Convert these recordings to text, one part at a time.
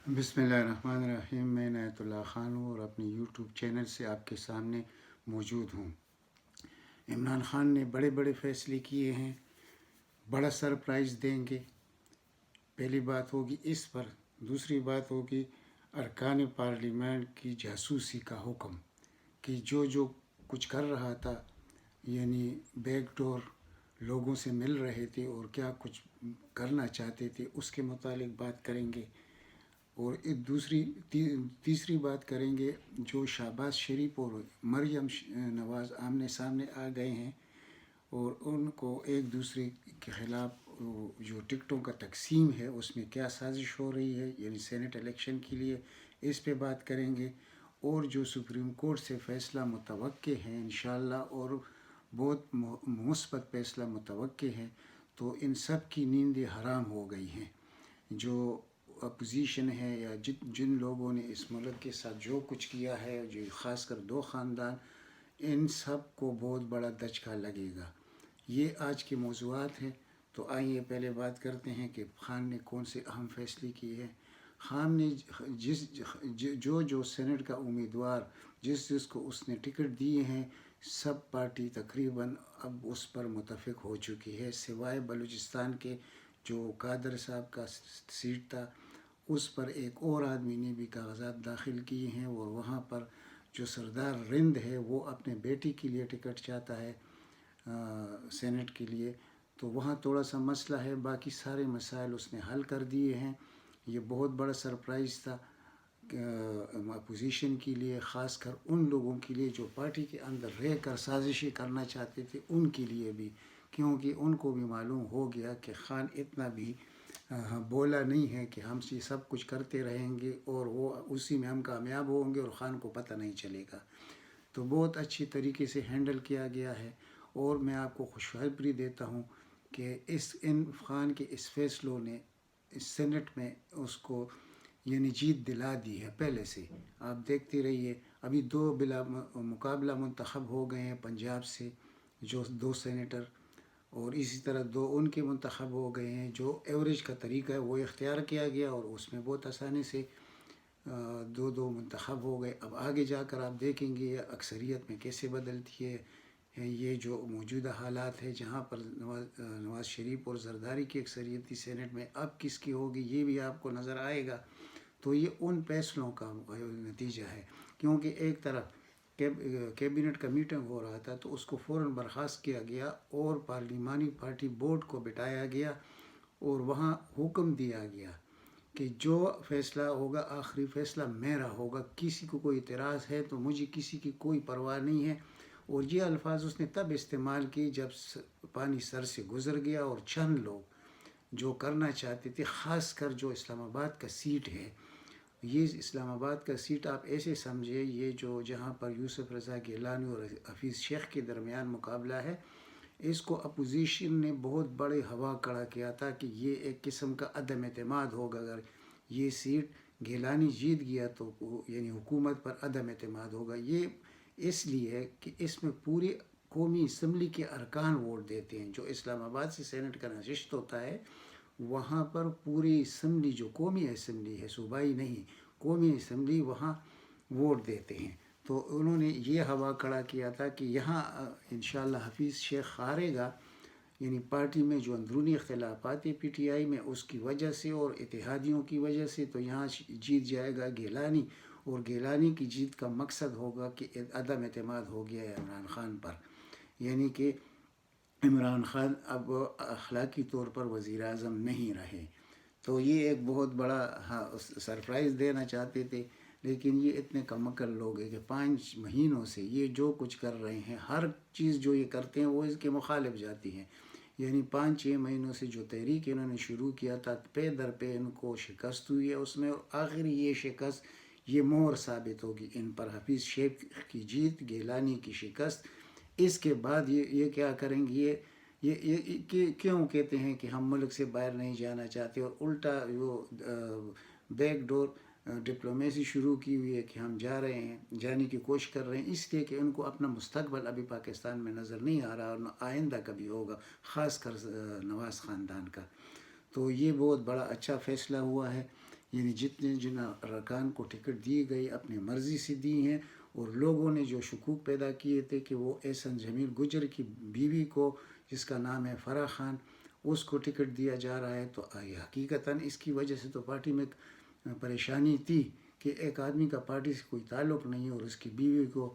بسم اللہ الرحمن الرحیم۔ میں عنایت اللہ خان ہوں اور اپنے یوٹیوب چینل سے آپ کے سامنے موجود ہوں۔ عمران خان نے بڑے بڑے فیصلے کیے ہیں، بڑا سرپرائز دیں گے۔ پہلی بات ہوگی اس پر، دوسری بات ہوگی ارکان پارلیمنٹ کی جاسوسی کا حکم، کہ جو کچھ کر رہا تھا، یعنی بیک ڈور لوگوں سے مل رہے تھے اور کیا کچھ کرنا چاہتے تھے، اس کے متعلق بات کریں گے۔ اور ایک تیسری بات کریں گے، جو شہباز شریف اور مریم نواز آمنے سامنے آ گئے ہیں اور ان کو ایک دوسرے کے خلاف جو ٹکٹوں کا تقسیم ہے اس میں کیا سازش ہو رہی ہے، یعنی سینٹ الیکشن کے لیے، اس پہ بات کریں گے۔ اور جو سپریم کورٹ سے فیصلہ متوقع ہے انشاءاللہ، اور بہت مثبت فیصلہ متوقع ہے، تو ان سب کی نیندیں حرام ہو گئی ہیں۔ جو اپوزیشن ہے یا جن لوگوں نے اس ملک کے ساتھ جو کچھ کیا ہے، جو خاص کر دو خاندان، ان سب کو بہت بڑا دھچکا لگے گا۔ یہ آج کے موضوعات ہیں، تو آئیے پہلے بات کرتے ہیں کہ خان نے کون سے اہم فیصلے کیے ہیں۔ خان نے جو سینٹ کا امیدوار جس کو اس نے ٹکٹ دیے ہیں، سب پارٹی تقریباً اب اس پر متفق ہو چکی ہے، سوائے بلوچستان کے جو قادر صاحب کا سیٹ تھا، اس پر ایک اور آدمی نے بھی کاغذات داخل کیے ہیں، اور وہاں پر جو سردار رند ہے وہ اپنے بیٹی کے لیے ٹکٹ چاہتا ہے سینٹ کے لیے، تو وہاں تھوڑا سا مسئلہ ہے۔ باقی سارے مسائل اس نے حل کر دیے ہیں۔ یہ بہت بڑا سرپرائز تھا اپوزیشن کے لیے، خاص کر ان لوگوں کے لیے جو پارٹی کے اندر رہ کر سازشیں کرنا چاہتے تھے، ان کے لیے بھی، کیونکہ ان کو بھی معلوم ہو گیا کہ خان اتنا بھی بولا نہیں ہے کہ ہم یہ سب کچھ کرتے رہیں گے اور وہ اسی میں ہم کامیاب ہوں گے اور خان کو پتہ نہیں چلے گا۔ تو بہت اچھی طریقے سے ہینڈل کیا گیا ہے، اور میں آپ کو خوشخبری دیتا ہوں کہ ان خان کے اس فیصلوں نے اس سینٹ میں اس کو یعنی جیت دلا دی ہے پہلے سے۔ آپ دیکھتے رہیے، ابھی 2 بلا مقابلہ منتخب ہو گئے ہیں پنجاب سے، جو 2 سینیٹر، اور اسی طرح 2 ان کے منتخب ہو گئے ہیں۔ جو ایوریج کا طریقہ ہے وہ اختیار کیا گیا، اور اس میں بہت آسانی سے 2 منتخب ہو گئے۔ اب آگے جا کر آپ دیکھیں گے اکثریت میں کیسے بدلتی ہے۔ یہ جو موجودہ حالات ہے جہاں پر نواز شریف اور زرداری کی اکثریت تھی سینٹ میں، اب کس کی ہوگی یہ بھی آپ کو نظر آئے گا۔ تو یہ ان فیصلوں کا نتیجہ ہے، کیونکہ ایک طرف کیبنٹ کا میٹنگ ہو رہا تھا تو اس کو فوراً برخاست کیا گیا اور پارلیمانی پارٹی بورڈ کو بٹھایا گیا، اور وہاں حکم دیا گیا کہ جو فیصلہ ہوگا آخری فیصلہ میرا ہوگا، کسی کو کوئی اعتراض ہے تو مجھے کسی کی کوئی پرواہ نہیں ہے۔ اور یہ الفاظ اس نے تب استعمال کی جب پانی سر سے گزر گیا، اور چند لوگ جو کرنا چاہتے تھے، خاص کر جو اسلام آباد کا سیٹ ہے، یہ اسلام آباد کا سیٹ آپ ایسے سمجھے، یہ جو جہاں پر یوسف رضا گیلانی اور حفیظ شیخ کے درمیان مقابلہ ہے، اس کو اپوزیشن نے بہت بڑے ہوا کڑا کیا تھا کہ یہ ایک قسم کا عدم اعتماد ہوگا، اگر یہ سیٹ گیلانی جیت گیا تو یعنی حکومت پر عدم اعتماد ہوگا۔ یہ اس لیے ہے کہ اس میں پوری قومی اسمبلی کے ارکان ووٹ دیتے ہیں۔ جو اسلام آباد سے سینٹ کا نشست ہوتا ہے، وہاں پر پوری اسمبلی، جو قومی اسمبلی ہے، صوبائی نہیں، قومی اسمبلی، وہاں ووٹ دیتے ہیں۔ تو انہوں نے یہ ہوا کھڑا کیا تھا کہ یہاں انشاءاللہ حفیظ شیخ ہارے گا، یعنی پارٹی میں جو اندرونی اختلافات ہیں پی ٹی آئی میں، اس کی وجہ سے اور اتحادیوں کی وجہ سے، تو یہاں جیت جائے گا گیلانی، اور گیلانی کی جیت کا مقصد ہوگا کہ عدم اعتماد ہو گیا ہے عمران خان پر، یعنی کہ عمران خان اب اخلاقی طور پر وزیر اعظم نہیں رہے۔ تو یہ ایک بہت بڑا سرپرائز دینا چاہتے تھے، لیکن یہ اتنے کمکل لوگ ہیں کہ 5 مہینوں سے یہ جو کچھ کر رہے ہیں، ہر چیز جو یہ کرتے ہیں وہ اس کے مخالف جاتی ہیں۔ یعنی 5-6 مہینوں سے جو تحریک انہوں نے شروع کیا تھا، پے در پہ ان کو شکست ہوئی ہے اس میں، اور آخری یہ شکست یہ مہر ثابت ہوگی ان پر، حفیظ شیخ کی جیت، گیلانی کی شکست۔ اس کے بعد یہ کیا کریں گے، یہ کیوں کہتے ہیں کہ ہم ملک سے باہر نہیں جانا چاہتے، اور الٹا وہ بیک ڈور ڈپلومیسی شروع کی ہوئی ہے کہ ہم جا رہے ہیں، جانے کی کوشش کر رہے ہیں، اس لیے کہ ان کو اپنا مستقبل ابھی پاکستان میں نظر نہیں آ رہا، اور نہ آئندہ کبھی ہوگا، خاص کر نواز خاندان کا۔ تو یہ بہت بڑا اچھا فیصلہ ہوا ہے۔ یعنی جتنے جن ارکان کو ٹکٹ دی گئی اپنی مرضی سے دی ہیں، اور لوگوں نے جو شکوک پیدا کیے تھے کہ وہ احسن جمیل گجر کی بیوی کو جس کا نام ہے فرح خان اس کو ٹکٹ دیا جا رہا ہے، تو حقیقتاً اس کی وجہ سے تو پارٹی میں پریشانی تھی کہ ایک آدمی کا پارٹی سے کوئی تعلق نہیں اور اس کی بیوی کو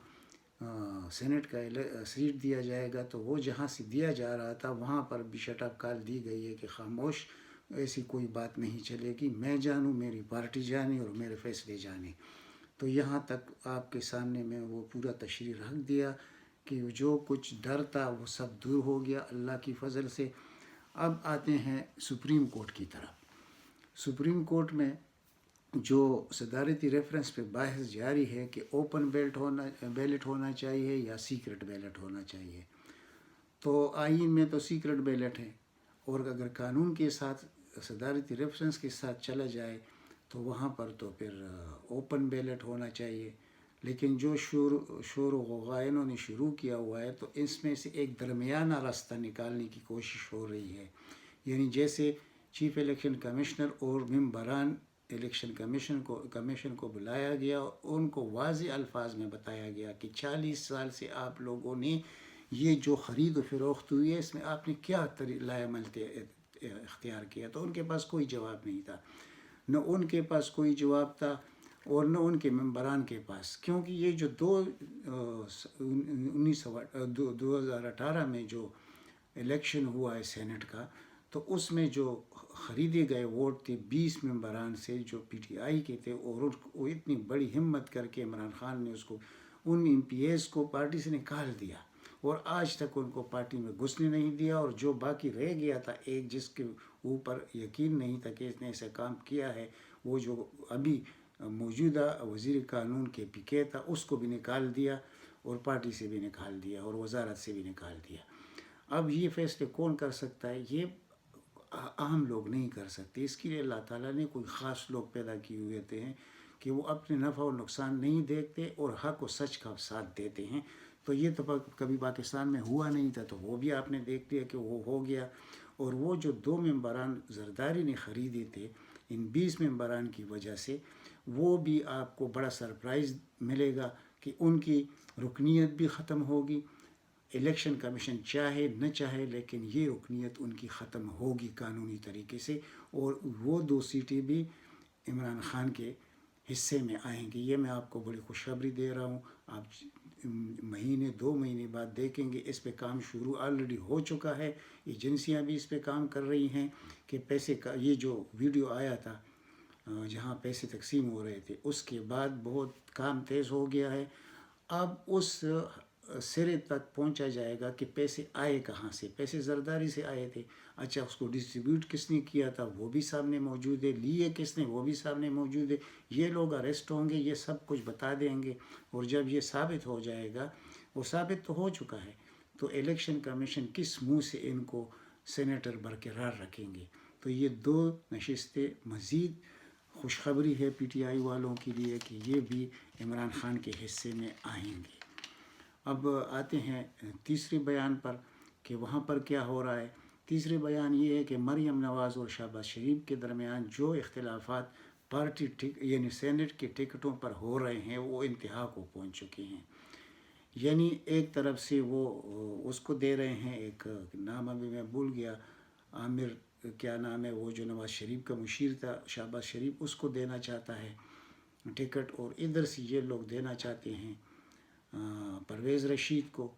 سینٹ کا سیٹ دیا جائے گا، تو وہ جہاں سے دیا جا رہا تھا وہاں پر بھی شٹ اپ کال دی گئی ہے کہ خاموش، ایسی کوئی بات نہیں چلے گی، میں جانوں، میری پارٹی جانے اور میرے فیصلے جانے۔ تو یہاں تک آپ کے سامنے میں وہ پورا تشریح رکھ دیا کہ جو کچھ ڈر تھا وہ سب دور ہو گیا اللہ کی فضل سے۔ اب آتے ہیں سپریم کورٹ کی طرف۔ سپریم کورٹ میں جو صدارتی ریفرنس پہ بحث جاری ہے کہ اوپن بیلٹ ہونا چاہیے یا سیکرٹ بیلٹ ہونا چاہیے، تو آئین میں تو سیکرٹ بیلٹ ہے، اور اگر قانون کے ساتھ صدارتی ریفرنس کے ساتھ چلا جائے تو وہاں پر تو پھر اوپن بیلٹ ہونا چاہیے۔ لیکن جو شور و غوغا انہوں نے شروع کیا ہوا ہے تو اس میں سے ایک درمیانہ راستہ نکالنے کی کوشش ہو رہی ہے، یعنی جیسے چیف الیکشن کمشنر اور ممبران الیکشن کمیشن کو بلایا گیا اور ان کو واضح الفاظ میں بتایا گیا کہ 40 سال سے آپ لوگوں نے یہ جو خرید و فروخت ہوئی ہے اس میں آپ نے کیا لائے عمل اختیار کیا، تو ان کے پاس کوئی جواب نہیں تھا، نہ ان کے پاس کوئی جواب تھا اور نہ ان کے ممبران کے پاس، کیونکہ یہ جو 2018 میں جو الیکشن ہوا ہے سینٹ کا، تو اس میں جو خریدے گئے ووٹ تھے 20 ممبران سے جو پی ٹی آئی کے تھے، اور وہ اتنی بڑی ہمت کر کے عمران خان نے ان ایم پی ایز کو پارٹی سے نکال دیا اور آج تک ان کو پارٹی میں گھسنے نہیں دیا، اور جو باقی رہ گیا تھا ایک جس کے اوپر یقین نہیں تھا کہ اس نے ایسا کام کیا ہے، وہ جو ابھی موجودہ وزیر قانون کے پیکے تھا اس کو بھی نکال دیا اور پارٹی سے بھی نکال دیا اور وزارت سے بھی نکال دیا۔ اب یہ فیصلے کون کر سکتا ہے؟ یہ عام لوگ نہیں کر سکتے، اس کے لیے اللہ تعالیٰ نے کوئی خاص لوگ پیدا کیے ہوئے ہیں کہ وہ اپنے نفع و نقصان نہیں دیکھتے اور حق و سچ کا ساتھ دیتے ہیں۔ تو یہ تو کبھی پاکستان میں ہوا نہیں تھا، تو وہ بھی آپ نے دیکھ لیا کہ وہ ہو گیا، اور وہ جو 2 ممبران زرداری نے خریدے تھے ان 20 ممبران کی وجہ سے، وہ بھی آپ کو بڑا سرپرائز ملے گا کہ ان کی رکنیت بھی ختم ہوگی، الیکشن کمیشن چاہے نہ چاہے لیکن یہ رکنیت ان کی ختم ہوگی قانونی طریقے سے، اور وہ 2 سیٹیں بھی عمران خان کے حصے میں آئیں گی۔ یہ میں آپ کو بڑی خوشخبری دے رہا ہوں، آپ مہینے 2 مہینے بعد دیکھیں گے اس پہ کام شروع آلریڈی ہو چکا ہے، ایجنسیاں بھی اس پہ کام کر رہی ہیں کہ پیسے کا یہ جو ویڈیو آیا تھا جہاں پیسے تقسیم ہو رہے تھے اس کے بعد بہت کام تیز ہو گیا ہے۔ اب اس سرے تک پہنچا جائے گا کہ پیسے آئے کہاں سے، پیسے زرداری سے آئے تھے، اچھا اس کو ڈسٹریبیوٹ کس نے کیا تھا وہ بھی سامنے موجود ہے، لیے کس نے وہ بھی سامنے موجود ہے، یہ لوگ اریسٹ ہوں گے، یہ سب کچھ بتا دیں گے، اور جب یہ ثابت ہو جائے گا، وہ ثابت تو ہو چکا ہے، تو الیکشن کمیشن کس منہ سے ان کو سینیٹر برقرار رکھیں گے۔ تو یہ 2 نشستیں مزید خوشخبری ہے پی ٹی آئی والوں کے لیے کہ یہ بھی عمران خان کے حصے میں آئیں گے۔ اب آتے ہیں تیسرے بیان پر کہ وہاں پر کیا ہو رہا ہے۔ تیسرے بیان یہ ہے کہ مریم نواز اور شہباز شریف کے درمیان جو اختلافات پارٹی یعنی سینٹ کے ٹکٹوں پر ہو رہے ہیں وہ انتہا کو پہنچ چکے ہیں، یعنی ایک طرف سے وہ اس کو دے رہے ہیں، ایک نام ابھی میں بھول گیا، عامر کیا نام ہے، وہ جو نواز شریف کا مشیر تھا شہباز شریف، اس کو دینا چاہتا ہے ٹکٹ، اور ادھر سے یہ لوگ دینا چاہتے ہیں پرویز رشید کو۔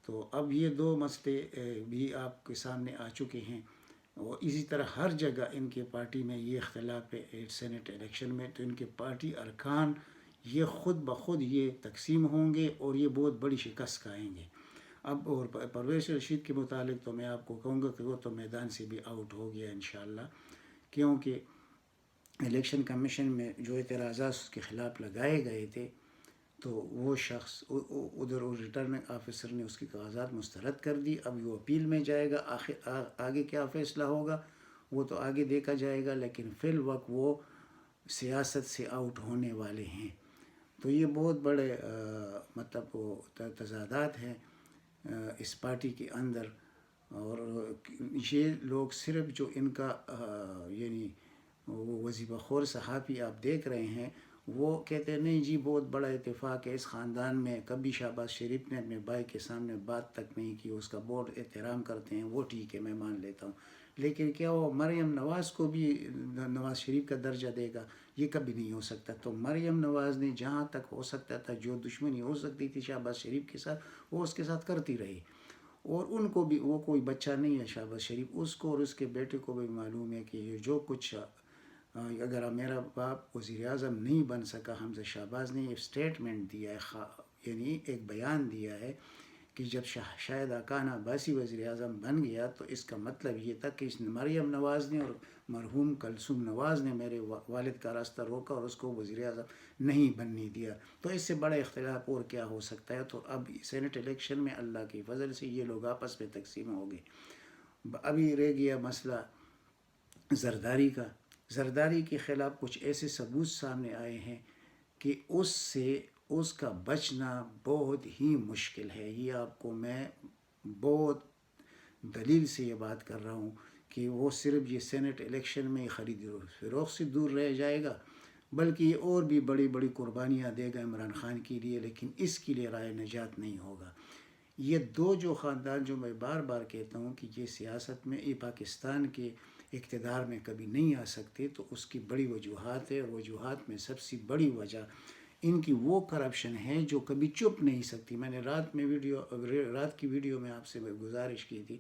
تو اب یہ 2 مسئلے بھی آپ کے سامنے آ چکے ہیں، اور اسی طرح ہر جگہ ان کے پارٹی میں یہ اختلاف ہے سینٹ الیکشن میں، تو ان کے پارٹی ارکان یہ خود بخود یہ تقسیم ہوں گے اور یہ بہت بڑی شکست کھائیں گے۔ اب اور پرویز رشید کے متعلق تو میں آپ کو کہوں گا کہ وہ تو میدان سے بھی آؤٹ ہو گیا انشاءاللہ، کیونکہ الیکشن کمیشن میں جو اعتراضات اس کے خلاف لگائے گئے تھے تو وہ شخص ادھر ریٹرننگ آفیسر نے اس کی کاغذات مسترد کر دی، اب وہ اپیل میں جائے گا، آگے کیا فیصلہ ہوگا وہ تو آگے دیکھا جائے گا، لیکن فی الوقت وہ سیاست سے آؤٹ ہونے والے ہیں۔ تو یہ بہت بڑے مطلب تضادات ہیں اس پارٹی کے اندر، اور یہ لوگ صرف جو ان کا یعنی وہ وظیفہ خور صحافی آپ دیکھ رہے ہیں، وہ کہتے ہیں نہیں جی بہت بڑا اتفاق ہے، اس خاندان میں کبھی شہباز شریف نے اپنے بھائی کے سامنے بات تک نہیں کی، اس کا بہت احترام کرتے ہیں، وہ ٹھیک ہے میں مان لیتا ہوں، لیکن کیا وہ مریم نواز کو بھی نواز شریف کا درجہ دے گا؟ یہ کبھی نہیں ہو سکتا۔ تو مریم نواز نے جہاں تک ہو سکتا تھا، جو دشمنی ہو سکتی تھی شہباز شریف کے ساتھ، وہ اس کے ساتھ کرتی رہی، اور ان کو بھی، وہ کوئی بچہ نہیں ہے شہباز شریف، اس کو اور اس کے بیٹے کو بھی معلوم ہے کہ یہ جو کچھ اگر میرا باپ وزیر اعظم نہیں بن سکا، حمزہ شہباز نے ایک اسٹیٹمنٹ دیا ہے، یعنی ایک بیان دیا ہے کہ جب شاہد حقان عباسی وزیر اعظم بن گیا تو اس کا مطلب یہ تھا کہ اس مریم نواز نے اور مرحوم کلثوم نواز نے میرے والد کا راستہ روکا اور اس کو وزیر اعظم نہیں بننے دیا، تو اس سے بڑا اختلاف اور کیا ہو سکتا ہے؟ تو اب سینٹ الیکشن میں اللہ کی فضل سے یہ لوگ آپس میں تقسیم ہو گئے۔ ابھی رہ گیا مسئلہ زرداری کا۔ زرداری کے خلاف کچھ ایسے ثبوت سامنے آئے ہیں کہ اس کا بچنا بہت ہی مشکل ہے۔ یہ آپ کو میں بہت دلیل سے یہ بات کر رہا ہوں کہ وہ صرف یہ سینٹ الیکشن میں خرید و فروخت سے دور رہ جائے گا، بلکہ یہ اور بھی بڑی بڑی قربانیاں دے گا عمران خان کے لیے، لیکن اس کے لیے رائے نجات نہیں ہوگا۔ یہ دو جو خاندان، جو میں بار بار کہتا ہوں کہ یہ سیاست میں، یہ پاکستان کے اقتدار میں کبھی نہیں آ سکتے، تو اس کی بڑی وجوہات ہے، اور وجوہات میں سب سے بڑی وجہ ان کی وہ کرپشن ہے جو کبھی چپ نہیں سکتی۔ میں نے رات کی ویڈیو میں آپ سے گزارش کی تھی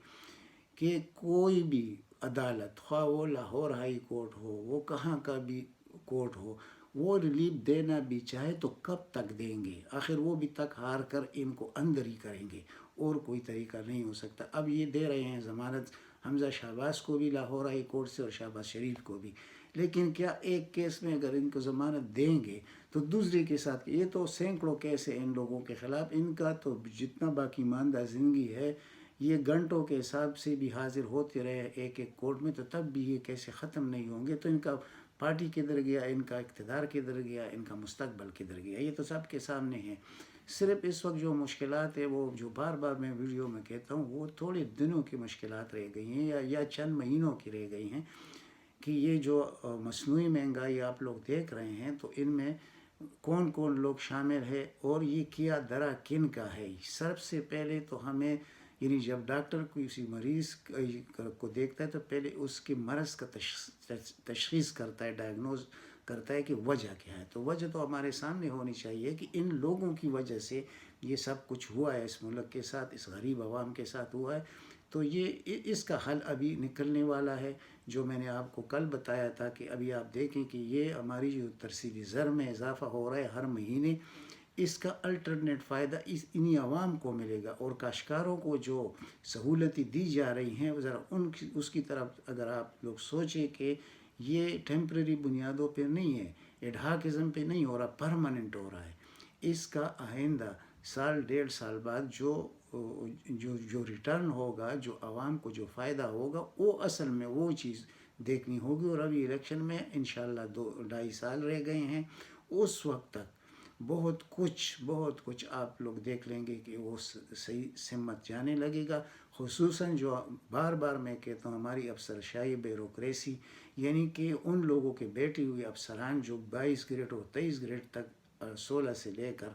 کہ کوئی بھی عدالت، خواہ وہ لاہور ہائی کورٹ ہو، وہ کہاں کا بھی کورٹ ہو، وہ ریلیف دینا بھی چاہے تو کب تک دیں گے؟ آخر وہ بھی تک ہار کر ان کو اندر ہی کریں گے، اور کوئی طریقہ نہیں ہو سکتا۔ اب یہ دے رہے ہیں ضمانت حمزہ شہباز کو بھی لاہور ہائی کورٹ سے اور شہباز شریف کو بھی، لیکن کیا ایک کیس میں اگر ان کو ضمانت دیں گے تو دوسرے کے ساتھ، یہ تو سینکڑوں کیس ہیں ان لوگوں کے خلاف، ان کا تو جتنا باقی ماندہ زندگی ہے، یہ گھنٹوں کے حساب سے بھی حاضر ہوتے رہے ایک ایک کورٹ میں، تو تب بھی یہ کیسے ختم نہیں ہوں گے؟ تو ان کا پارٹی کدھر گیا، ان کا اقتدار کدھر گیا، ان کا مستقبل کدھر گیا؟ یہ تو سب کے سامنے ہے۔ صرف اس وقت جو مشکلات ہے، وہ جو بار بار میں ویڈیو میں کہتا ہوں، وہ تھوڑے دنوں کی مشکلات رہ گئی ہیں، یا چند مہینوں کی رہ گئی ہیں، کہ یہ جو مصنوعی مہنگائی آپ لوگ دیکھ رہے ہیں، تو ان میں کون کون لوگ شامل ہے، اور یہ کیا درا کن کا ہے؟ سب سے پہلے تو ہمیں، یعنی جب ڈاکٹر کسی مریض کو دیکھتا ہے تو پہلے اس کے مرض کا تشخیص کرتا ہے، ڈائگنوز کرتا ہے کہ وجہ کیا ہے۔ تو وجہ تو ہمارے سامنے ہونی چاہیے کہ ان لوگوں کی وجہ سے یہ سب کچھ ہوا ہے، اس ملک کے ساتھ، اس غریب عوام کے ساتھ ہوا ہے۔ تو یہ اس کا حل ابھی نکلنے والا ہے، جو میں نے آپ کو کل بتایا تھا کہ ابھی آپ دیکھیں کہ یہ ہماری جو ترسیلی زر میں اضافہ ہو رہا ہے ہر مہینے، اس کا الٹرنیٹ فائدہ انہی عوام کو ملے گا، اور کاشتکاروں کو جو سہولتیں دی جا رہی ہیں، ذرا اس کی طرف اگر آپ لوگ سوچیں کہ یہ ٹیمپرری بنیادوں پہ نہیں ہے، ایڈھاکزم پہ نہیں ہو رہا، پرماننٹ ہو رہا ہے۔ اس کا آئندہ سال ڈیڑھ سال بعد جو ریٹرن ہوگا، جو عوام کو جو فائدہ ہوگا، وہ اصل میں وہ چیز دیکھنی ہوگی۔ اور ابھی الیکشن میں انشاءاللہ 2-2.5 سال رہ گئے ہیں، اس وقت تک بہت کچھ آپ لوگ دیکھ لیں گے کہ وہ صحیح سمت جانے لگے گا، خصوصاً جو بار بار میں کہتا ہوں ہماری افسرشاہی، بیوروکریسی، یعنی کہ ان لوگوں کے بیٹھے ہوئے افسران جو 22 گریڈ اور 23 گریڈ تک 16 سے لے کر،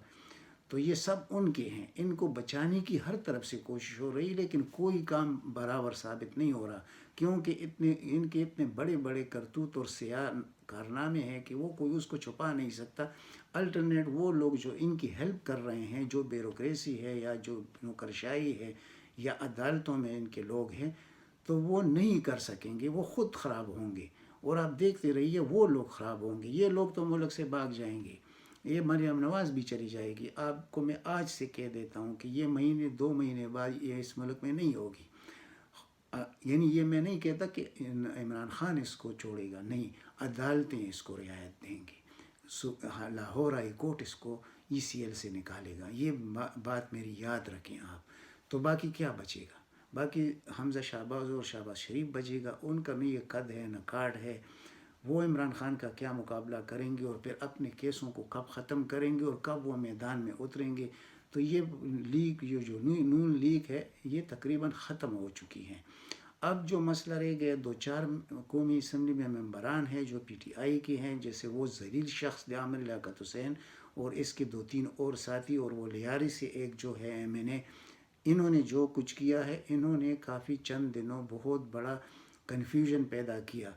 تو یہ سب ان کے ہیں، ان کو بچانے کی ہر طرف سے کوشش ہو رہی، لیکن کوئی کام برابر ثابت نہیں ہو رہا، کیونکہ ان کے اتنے بڑے بڑے کرتوت اور سیاہ کارنامے ہیں کہ وہ کوئی اس کو چھپا نہیں سکتا۔ الٹرنیٹ وہ لوگ جو ان کی ہیلپ کر رہے ہیں، جو بیوروکریسی ہے یا جو نوکرشاہی ہے یا عدالتوں میں ان کے لوگ ہیں، تو وہ نہیں کر سکیں گے، وہ خود خراب ہوں گے، اور آپ دیکھتے رہیے وہ لوگ خراب ہوں گے۔ یہ لوگ تو ملک سے بھاگ جائیں گے، یہ مریم نواز بھی چلی جائے گی۔ آپ کو میں آج سے کہہ دیتا ہوں کہ یہ 2 مہینے بعد یہ اس ملک میں نہیں ہوگی۔ یعنی یہ میں نہیں کہتا کہ عمران خان اس کو چھوڑے گا، نہیں، عدالتیں اس کو رعایت دیں گی، لاہور ہائی کورٹ اس کو ECL سے نکالے گا، یہ بات میری یاد رکھیں آپ۔ تو باقی کیا بچے گا؟ باقی حمزہ شہباز اور شہباز شریف بچے گا، ان کا نہیں یہ قد ہے نہ کاٹ ہے، وہ عمران خان کا کیا مقابلہ کریں گے، اور پھر اپنے کیسوں کو کب ختم کریں گے اور کب وہ میدان میں اتریں گے؟ تو یہ لیگ، جو نون لیگ ہے، یہ تقریباً ختم ہو چکی ہیں۔ اب جو مسئلہ رہ گیا 2-4 قومی اسمبلی میں ممبران ہیں جو پی ٹی آئی کے ہیں، جیسے وہ ذلیل شخص عامر لیاقت حسین اور اس کے 2-3 اور ساتھی، اور وہ لیاری سے ایک جو ہے ایم این اے، انہوں نے جو کچھ کیا ہے، انہوں نے کافی چند دنوں بہت بڑا کنفیوژن پیدا کیا،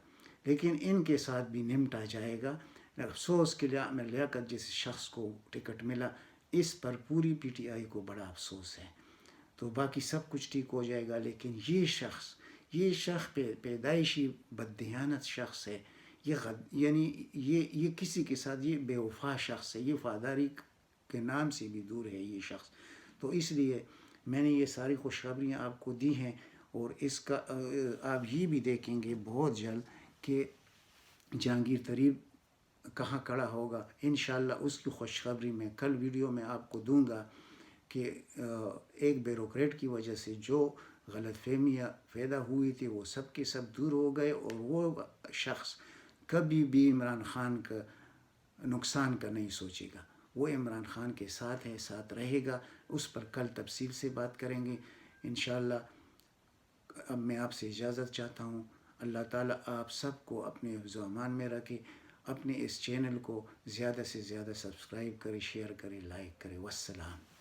لیکن ان کے ساتھ بھی نمٹا جائے گا۔ افسوس کہ عامر لیاقت جیسے شخص کو ٹکٹ ملا، اس پر پوری پی ٹی آئی کو بڑا افسوس ہے۔ تو باقی سب کچھ ٹھیک ہو جائے گا، لیکن یہ شخص پیدائشی بددیانت شخص ہے، یعنی یہ کسی کے ساتھ یہ بے وفا شخص ہے، یہ وفاداری کے نام سے بھی دور ہے یہ شخص۔ تو اس لیے میں نے یہ ساری خوشخبریاں آپ کو دی ہیں، اور اس کا آپ یہ بھی دیکھیں گے بہت جلد کہ جہانگیر تریب کہاں کھڑا ہوگا۔ انشاءاللہ اس کی خوشخبری میں کل ویڈیو میں آپ کو دوں گا کہ ایک بیوروکریٹ کی وجہ سے جو غلط فہمیاں پیدا ہوئی تھی وہ سب کے سب دور ہو گئے، اور وہ شخص کبھی بھی عمران خان کا نقصان کا نہیں سوچے گا، وہ عمران خان کے ساتھ ہے، ساتھ رہے گا۔ اس پر کل تفصیل سے بات کریں گے انشاءاللہ۔ اب میں آپ سے اجازت چاہتا ہوں۔ اللہ تعالیٰ آپ سب کو اپنے حفظ و امان میں رکھے۔ اپنے اس چینل کو زیادہ سے زیادہ سبسکرائب کرے، شیئر کرے، لائک کرے۔ والسلام۔